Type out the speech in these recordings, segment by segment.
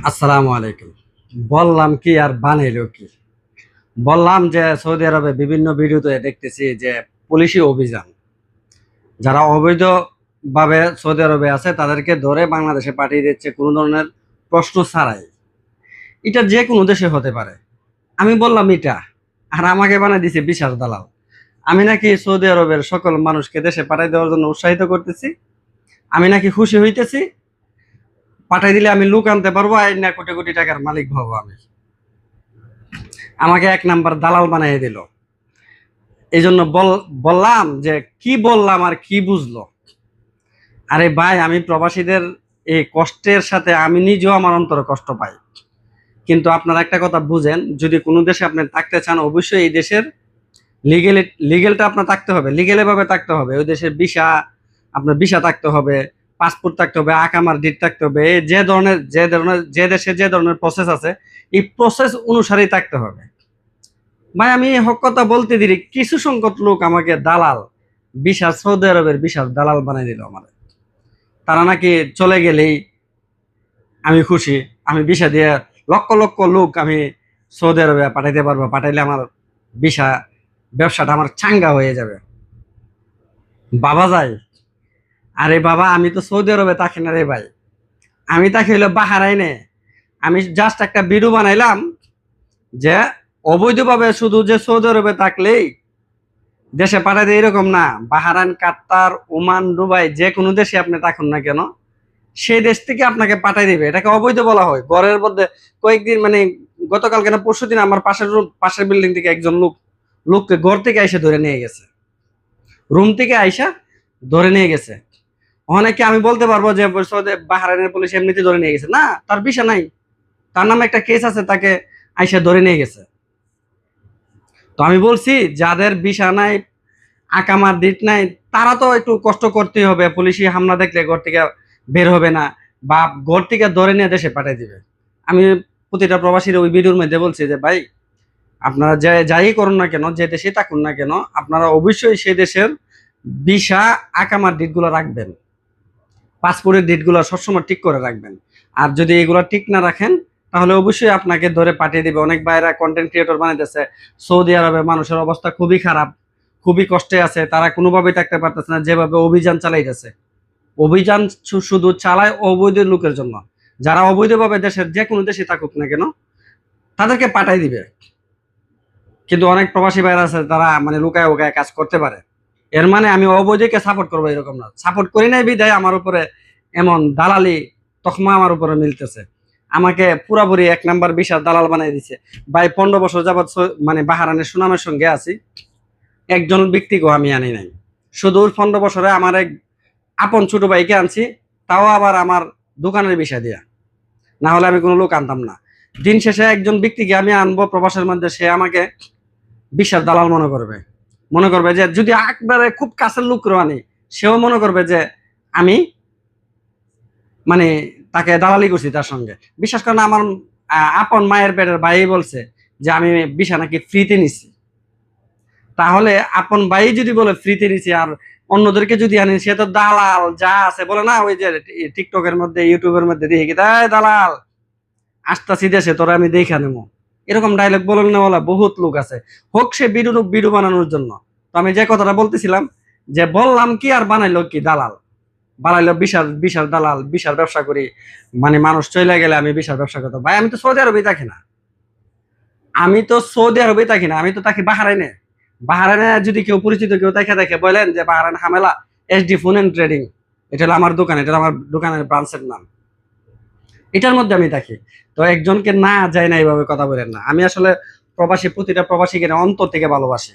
আসসালামু আলাইকুম। বললাম কি আর বানাইলো কি? বললাম যে সৌদি আরবে বিভিন্ন ভিডিওতে দেখতেছি যে পুলিশি অভিযান। যারা অবৈধভাবে সৌদি আরবে আছে তাদেরকে ধরে বাংলাদেশে পাঠিয়ে দিচ্ছে কোনো ধরনের প্রশ্ন ছাড়াই। এটা যে কোনো দেশে হতে পারে। আমি বললাম এটা। আর আমাকে বানায় দিছে বিশাল দালাল। আমি নাকি সৌদি আরবের সকল মানুষকে দেশে পাঠাই দেওয়ার জন্য উৎসাহিত করতেছি। আমি নাকি খুশি হইতেছি। পাঠাই দিলে আমি লোক আনতে পারবো আর না কোটি কোটি টাকার মালিক হবো আমি। আমাকে এক নাম্বার দালাল বানিয়ে দিল। এই জন্য বললাম যে কি বললাম আর কি বুঝলো। আরে ভাই, আমি প্রবাসীদের এই কষ্টের সাথে আমি নিজেও আমার অন্তরে কষ্ট পাই। কিন্তু আপনারা একটা কথা বুঝেন, যদি কোনো দেশে আপনি থাকতে চান অবশ্যই এই দেশের লিগেলটা আপনার থাকতে হবে, লিগেলে ভাবে থাকতে হবে। ওই দেশের ভিসা, আপনার ভিসা থাকতে হবে, পাসপোর্ট থাকতে হবে, আকামার ডিট থাকতে হবে। যে দেশে যে ধরনের প্রসেস আছে এই প্রসেস অনুসারেই থাকতে হবে। ভাই, আমি হক কথা বলতে দিই, কিছু সংখ্যক লোক আমাকে দালাল, বিশাল সৌদি আরবের বিশাল দালাল বানাই দিল আমার। তারা নাকি চলে গেলেই আমি খুশি, আমি ভিসা দিয়ে লক্ষ লক্ষ লোক আমি সৌদি আরবে পাঠাইতে পারবো, পাঠাইলে আমার ভিসা ব্যবসাটা আমার চাঙ্গা হয়ে যাবে। বাবা যায়, আরে বাবা, আমি তো সৌদি আরবে থাকি না রে ভাই, আমি থাকি হইলো বাহারাইনে। আমি জাস্ট একটা ভিডিও বানাইলাম যে অবৈধভাবে শুধু যে সৌদি আরবে থাকলেই দেশে পাঠাই দেয় এরকম না। বাহারাইন, কাতার, ওমান, দুবাই যে কোনো দেশে আপনি থাকুন না কেন, সেই দেশ থেকে আপনাকে পাঠাই দিবে। এটাকে অবৈধ বলা হয়। ঘরের মধ্যে কয়েকদিন মানে গতকালকে না পরশুদিন আমার পাশের বিল্ডিং থেকে একজন লোককে ঘর থেকে আইসা ধরে নিয়ে গেছে, রুম থেকে আইসা ধরে নিয়ে গেছে। অনেকে আমি বলতে পারবো যে বাহারাইনের পুলিশ এমনিতে ধরে নিয়ে গেছে, না, তার ভিসা নাই, তার নামে একটা কেস আছে, তাকে আইসা ধরে নিয়ে গেছে। তো আমি বলছি যাদের ভিসা নাই, আকামার ডিট নাই, তারা তো একটু কষ্ট করতেই হবে। পুলিশি হামলা দেখলে ঘর থেকে বের হবে না, বা ঘর থেকে ধরে নিয়ে দেশে পাঠিয়ে দিবে। আমি প্রতিটা প্রবাসীর ওই ভিডিওর মধ্যে বলছি যে ভাই, আপনারা যাই করুন না কেন, যে দেশে থাকুন না কেন, আপনারা অবশ্যই সেই দেশের ভিসা, আকামার ডিটগুলো রাখবেন, পাসপোর্টের ডেটগুলো সবসময় ঠিক করে রাখবেন। আর যদি এগুলো ঠিক না রাখেন তাহলে অবশ্যই আপনাকে ধরে পাঠিয়ে দিবে। অনেক ভাইরা কন্টেন্ট ক্রিয়েটর বানাইতেছে, সৌদি আরবে মানুষের অবস্থা খুবই খারাপ, খুবই কষ্টে আছে, তারা কোনোভাবেই থাকতে পারতেছে না। যেভাবে অভিযান চালাইতেছে, অভিযান শুধু চালায় অবৈধ লোকের জন্য। যারা অবৈধভাবে দেশের যে কোনো দেশে থাকুক না কেন তাদেরকে পাঠাই দিবে। কিন্তু অনেক প্রবাসী ভাইরা আছে তারা মানে লুকায় উকায় কাজ করতে পারে। এর মানে আমি অবৈধকে সাপোর্ট করবো এরকম না। সাপোর্ট করি নাই বিদায় আমার উপরে এমন দালালি তকমা আমার উপরে মিলতেছে। আমাকে পুরাপুরি এক নাম্বার বিশাল দালাল বানাই দিছে। ভাই, 15 বছর যাবৎ মানে বাহারানের সুনামের সঙ্গে আছি, একজন ব্যক্তিকেও আমি আনি নাই। শুধু 15 বছরে আমার এক আপন ছোট ভাইকে আনছি, তাও আবার আমার দোকানের বিষয় দিয়া, না হলে আমি কোনো লোক আনতাম না। দিন শেষে একজন ব্যক্তিকে আমি আনবো প্রবাসের মধ্যে, সে আমাকে বিশাল দালাল মনে করবে যে যদি একবারে খুব কাছের লোক আনি, সেও মনে করবে যে আমি মানে তাকে দালালি করছি তার সঙ্গে। বিশ্বাস করেন, আমার আপন মায়ের পেটের ভাই বলছে যে আমি বিশা নাকি ফ্রিতে নিছি। তাহলে আপন ভাই যদি বলে ফ্রিতে নিছি, আর অন্যদেরকে যদি আনি, সে তো দালাল যা আছে বলে না, ওই যে টিকটকের মধ্যে, ইউটিউবের মধ্যে দেখে কি তাই দালাল আসতাছি দেশে তোরা আমি দেখা নেবো, এরকম ডায়লগ বলে নেওয়ালা বহুত লোক আছে। হোক সে ভিডিও বানানোর জন্য। তো আমি যে কথাটা বলতেছিলাম, যে বললাম কি আর বানাইলো কি, দালাল বানাইলো বিশাল বিশাল দালাল, বিশাল ব্যবসা করি। মানে মানুষ চলে গেলে আমি বিশাল ব্যবসা করতাম। ভাই, আমি তো সৌদি আরবেই থাকি না, আমি তো থাকি বাহারাইনে। বাহারাইনে যদি কেউ পরিচিত কেউ দেখে বলেন যে বাহারাইন হামেলা এসডি ফোন এন্ড ট্রেডিং, এটা হলো আমার দোকান, এটা হলো আমার দোকানের ব্রাঞ্চের নাম, এটার মধ্যে আমি থাকি। তো একজনকে না যায় না এইভাবে কথা বলেন না। আমি আসলে প্রতিটা প্রবাসীকে না অন্তর থেকে ভালোবাসি।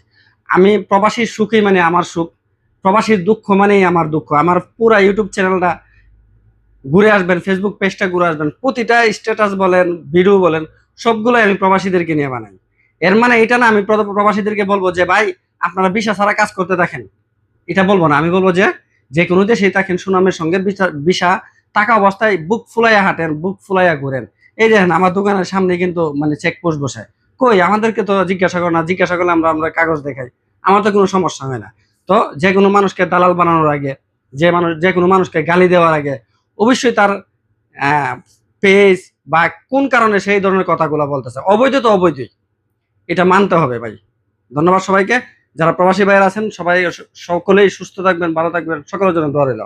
আমি প্রবাসীর সুখই মানে আমার সুখ, প্রবাসীর দুঃখ মানেই আমার দুঃখ। আমার পুরা ইউটিউব চ্যানেলটা ঘুরে আসবেন, ফেসবুক পেজটা ঘুরে আসবেন, প্রতিটা স্ট্যাটাস বলেন, ভিডিও বলেন, সবগুলোই আমি প্রবাসীদেরকে নিয়ে বানাই। এর মানে এটা না আমি প্রবাসীদেরকে বলবো যে ভাই আপনারা ভিসা ছাড়া কাজ করতে দেখেন, এটা বলবো না। আমি বলবো যে যে কোনো দেশেই থাকেন সুনামের সঙ্গে ভিসা টাকা অবস্থায় বুক ফুলাইয়া হাঁটেন, বুক ফুলাইয়া ঘুরেন। এই দেখেন আমার দোকানের সামনে কিন্তু মানে চেকপোস্ট বসায়। কই, আমাদেরকে তো জিজ্ঞাসা করে না, জিজ্ঞাসা করলে আমরা কাগজ দেখাই, আমার তো কোনো সমস্যা হয় না। তো যে কোনো মানুষকে দালাল বানানোর আগে, যে কোনো মানুষকে গালি দেওয়ার আগে অবশ্যই তার পেজ বা কোন কারণে সেই ধরনের কথাগুলো বলতেছে। অবৈধ তো অবৈধই, এটা মানতে হবে ভাই। ধন্যবাদ সবাইকে। যারা প্রবাসী ভাইয়েরা আছেন সবাই সকলেই সুস্থ থাকবেন, ভালো থাকবেন, সকলের জন্য দোয়া রইল।